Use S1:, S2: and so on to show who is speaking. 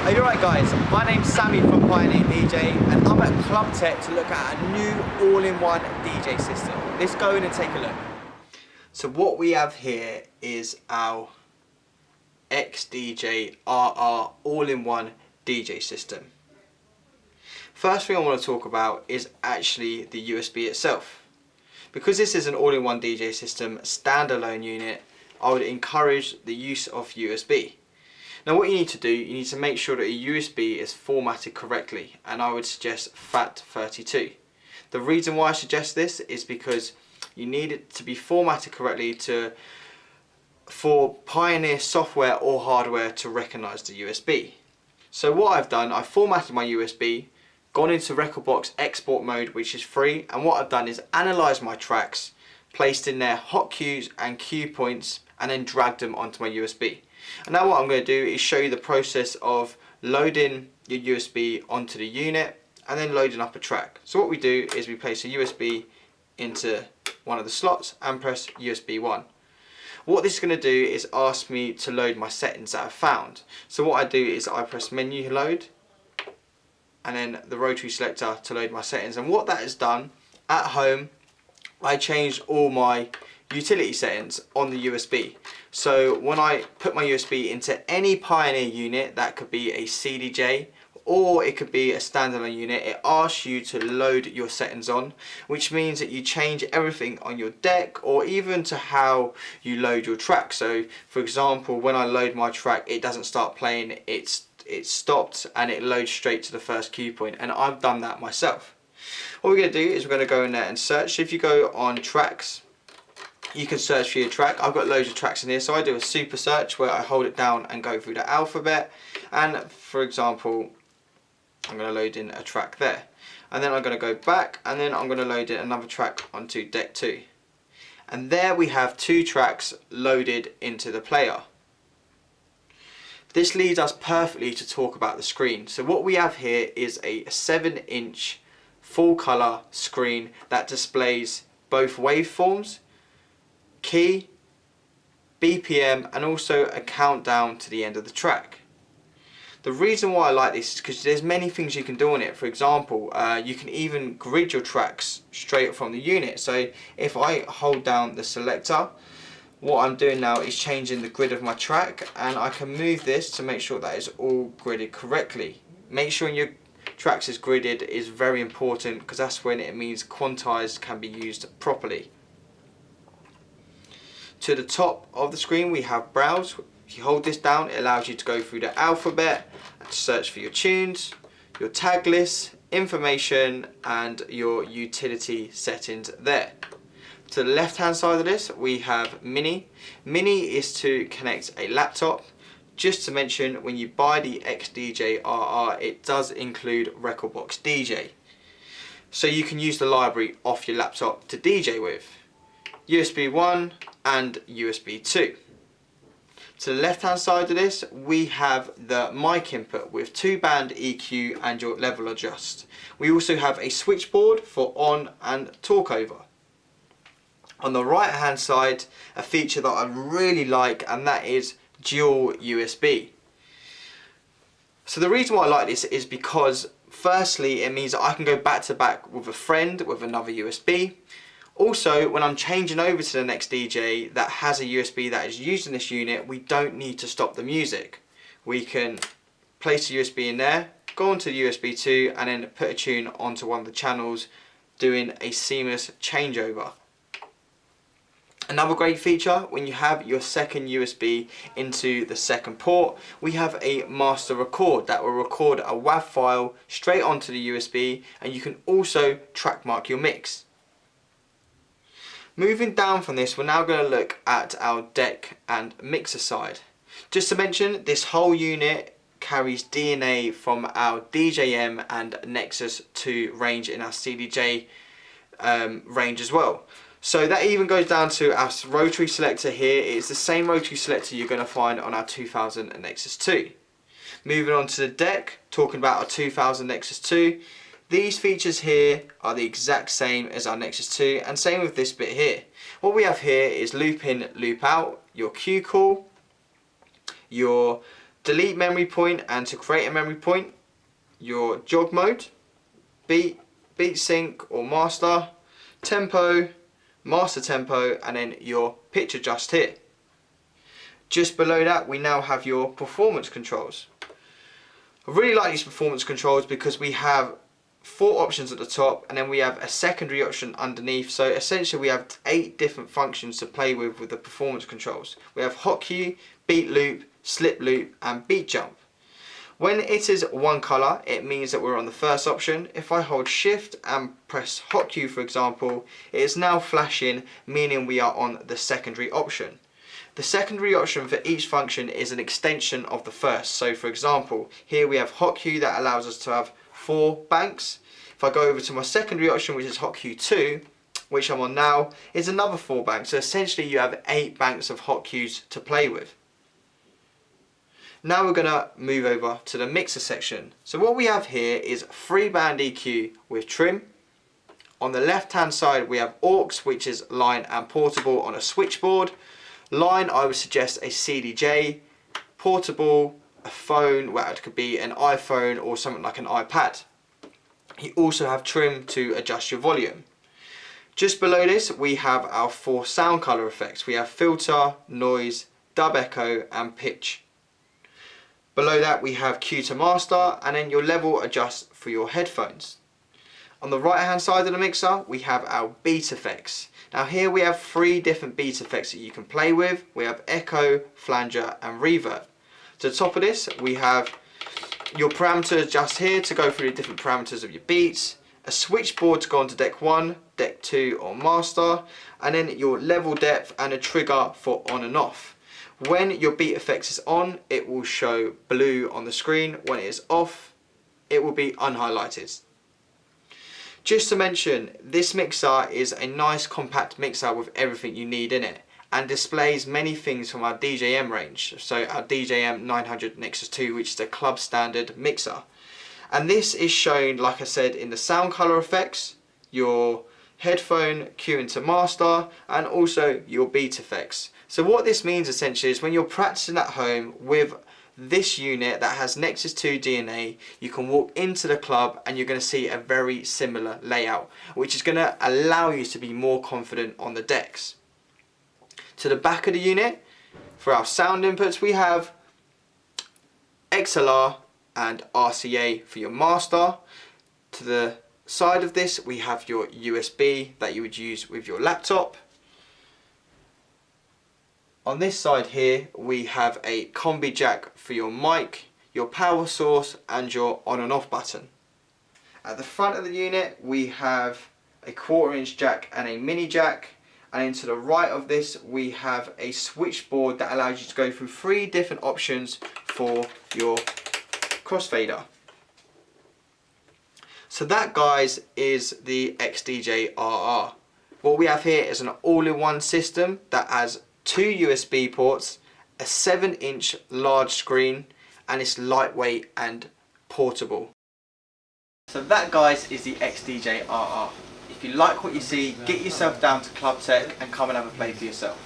S1: Hey, you're right guys, my name's Sami from Pioneer DJ and I'm at Clubtek to look at a new all-in-one DJ system. Let's go in and take a look. So what we have here is our XDJ-RR all-in-one DJ system. First thing I want to talk about is actually the USB itself. Because this is an all-in-one DJ system, standalone unit, I would encourage the use of USB. Now what you need to do, you need to make sure that a USB is formatted correctly, and I would suggest FAT32. The reason why I suggest this is because you need it to be formatted correctly for Pioneer software or hardware to recognise the USB. So what I've done, I've formatted my USB, gone into rekordbox export mode, which is free, and what I've done is analysed my tracks, placed in there hot cues and cue points, and then dragged them onto my USB. And now what I'm going to do is show you the process of loading your USB onto the unit and then loading up a track. So what we do is we place a USB into one of the slots and press USB 1. What this is going to do is ask me to load my settings that I've found. So what I do is I press menu load and then the rotary selector to load my settings. And what that has done, at home I changed all my utility settings on the USB. So when I put my USB into any Pioneer unit, that could be a CDJ or it could be a standalone unit, it asks you to load your settings on, which means that you change everything on your deck or even to how you load your track. So for example, when I load my track, it doesn't start playing, it's stopped and it loads straight to the first cue point, and I've done that myself. What we're going to do is we're going to go in there and search. So if you go on tracks, you can search for your track. I've got loads of tracks in here, so I do a super search where I hold it down and go through the alphabet, and for example I'm going to load in a track there, and then I'm going to go back and then I'm going to load in another track onto deck 2, and there we have 2 tracks loaded into the player. This leads us perfectly to talk about the screen. So what we have here is a 7-inch full colour screen that displays both waveforms, key, BPM, and also a countdown to the end of the track. The reason why I like this is because there's many things you can do on it. For example, you can even grid your tracks straight from the unit. So if I hold down the selector, what I'm doing now is changing the grid of my track, and I can move this to make sure that it's all gridded correctly. Make sure your tracks is gridded is very important, because that's when it means quantized can be used properly. To the top of the screen we have browse. If you hold this down, it allows you to go through the alphabet and search for your tunes, your tag list, information, and your utility settings there. To the left hand side of this we have mini. Mini is to connect a laptop. Just to mention, when you buy the XDJ-RR, it does include rekordbox DJ, so you can use the library off your laptop to DJ with. USB 1 and USB 2. To the left hand side of this we have the mic input with 2-band EQ and your level adjust. We also have a switchboard for on and talk over. On the right hand side, a feature that I really like, and that is dual USB. So the reason why I like this is because firstly it means that I can go back to back with a friend with another USB. Also, when I'm changing over to the next DJ that has a USB that is used in this unit, we don't need to stop the music. We can place the USB in there, go onto the USB 2, and then put a tune onto one of the channels, doing a seamless changeover. Another great feature, when you have your second USB into the second port, we have a master record that will record a WAV file straight onto the USB, and you can also track mark your mix. Moving down from this, we're now going to look at our deck and mixer side. Just to mention, this whole unit carries DNA from our DJM and Nexus 2 range in our CDJ range as well. So that even goes down to our rotary selector here. It's the same rotary selector you're going to find on our 2000 Nexus 2. Moving on to the deck, talking about our 2000 Nexus 2. These features here are the exact same as our Nexus 2, and same with this bit here. What we have here is loop in, loop out, your cue call, your delete memory point and to create a memory point, your jog mode, beat sync or master, tempo, master tempo, and then your pitch adjust here. Just below that we now have your performance controls. I really like these performance controls because we have 4 options at the top and then we have a secondary option underneath, so essentially we have 8 different functions to play with the performance controls. We have hot cue, beat loop, slip loop and beat jump. When it is one colour, it means that we're on the first option. If I hold shift and press hot cue for example, it is now flashing, meaning we are on the secondary option. The secondary option for each function is an extension of the first. So for example, here we have hot cue that allows us to have 4 banks. If I go over to my secondary option, which is hot cue 2, which I'm on now, is another 4 banks. So essentially you have 8 banks of hot cues to play with. Now we're going to move over to the mixer section. So what we have here is 3-band EQ with trim. On the left hand side we have aux, which is line and portable on a switchboard. Line, I would suggest a CDJ, portable, a phone, well it could be an iPhone or something like an iPad. You also have trim to adjust your volume. Just below this we have our 4 sound colour effects. We have filter, noise, dub echo and pitch. Below that we have cue to master and then your level adjust for your headphones. On the right hand side of the mixer we have our beat effects. Now here we have 3 different beat effects that you can play with. We have echo, flanger and reverb. To the top of this we have your parameters just here to go through the different parameters of your beats, a switchboard to go onto deck 1, deck 2 or master, and then your level depth and a trigger for on and off. When your beat effects is on, it will show blue on the screen. When it is off, it will be unhighlighted. Just to mention, this mixer is a nice compact mixer with everything you need in it and displays many things from our DJM range. So our DJM 900 Nexus 2, which is the club standard mixer. And this is shown, like I said, in the sound color effects, your headphone cue into master and also your beat effects. So what this means essentially is when you're practicing at home with this unit that has Nexus 2 DNA, you can walk into the club and you're going to see a very similar layout, which is going to allow you to be more confident on the decks. To the back of the unit, for our sound inputs, we have XLR and RCA for your master. To the side of this, we have your USB that you would use with your laptop. On this side here we have a combi jack for your mic, your power source and your on and off button. At the front of the unit we have a 1/4-inch jack and a mini jack, and then to the right of this we have a switchboard that allows you to go through 3 different options for your crossfader. So that, guys, is the XDJ-RR. What we have here is an all-in-one system that has 2 USB ports, a 7-inch large screen, and it's lightweight and portable. So that, guys, is the XDJ-RR. If you like what you see, get yourself down to Clubtek and come and have a play for yourself.